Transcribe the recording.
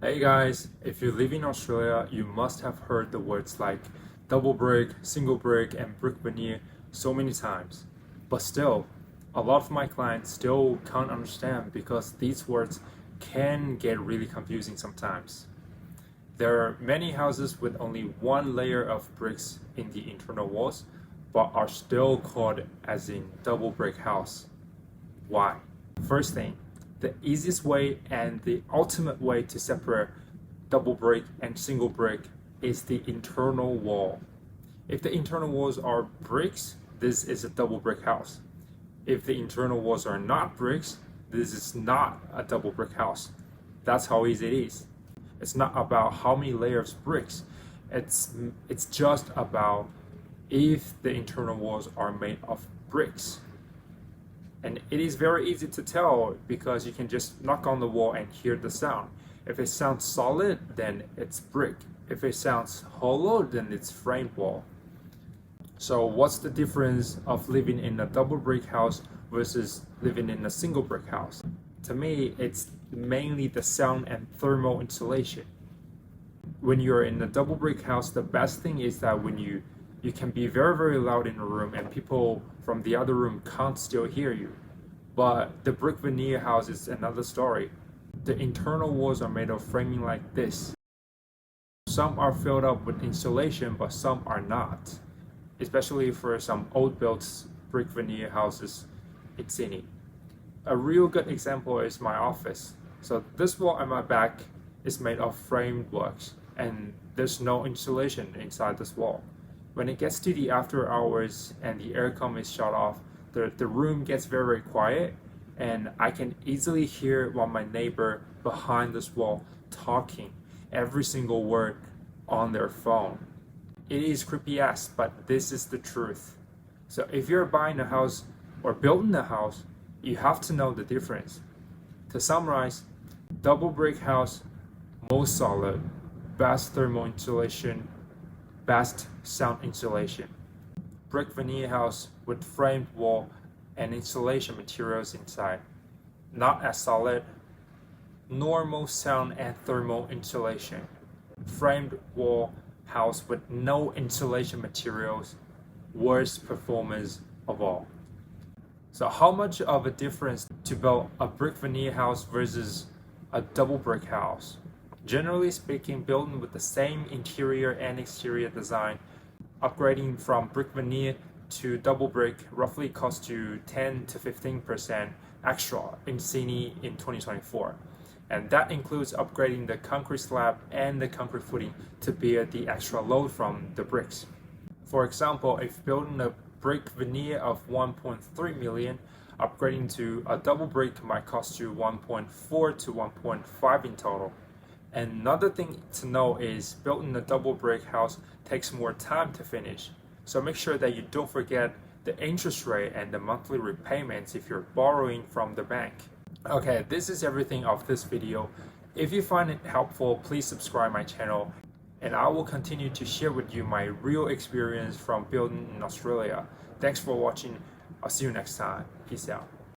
Hey guys, if you live in Australia, you must have heard the words like double brick, single brick, and brick veneer so many times. But still, a lot of my clients still can't understand because these words can get really confusing sometimes. There are many houses with only one layer of bricks in the internal walls, but are still called as in double brick house. Why? First thing, the easiest way and the ultimate way to separate double brick and single brick is the internal wall. If the internal walls are bricks, this is a double brick house. If the internal walls are not bricks, this is not a double brick house. That's how easy it is. It's not about how many layers of bricks. It's just about if the internal walls are made of bricks. And it is very easy to tell because you can just knock on the wall and hear the sound. If it sounds solid, then it's brick. If it sounds hollow, then it's framed wall. So what's the difference of living in a double brick house versus living in a single brick house? To me, it's mainly the sound and thermal insulation. When you're in a double brick house, the best thing is that when you can be very loud in a room and people from the other room can't still hear you. But the brick veneer house is another story. The internal walls are made of framing like this. Some are filled up with insulation, but some are not. Especially for some old built brick veneer houses in Sydney. A real good example is my office. So this wall at my back is made of framed works and there's no insulation inside this wall. When it gets to the after hours and the aircon is shut off, the room gets very quiet and I can easily hear what my neighbor behind this wall talking every single word on their phone. It is creepy ass, but this is the truth. So if you're buying a house or building a house, you have to know the difference. To summarize, double brick house, most solid, best thermal insulation, best sound insulation. Brick veneer house with framed wall and insulation materials inside. Not as solid, normal sound and thermal insulation. Framed wall house with no insulation materials, worst performance of all. So how much of a difference to build a brick veneer house versus a double brick house? Generally speaking, building with the same interior and exterior design, upgrading from brick veneer to double brick roughly costs you 10 to 15% extra in Sydney in 2024. And that includes upgrading the concrete slab and the concrete footing to bear the extra load from the bricks. For example, if building a brick veneer of 1.3 million, upgrading to a double brick might cost you 1.4 to 1.5 in total. Another thing to know is building a double brick house takes more time to finish. So make sure that you don't forget the interest rate and the monthly repayments if you're borrowing from the bank. Okay, this is everything of this video. If you find it helpful, please subscribe my channel and I will continue to share with you my real experience from building in Australia. Thanks for watching. I'll see you next time. Peace out.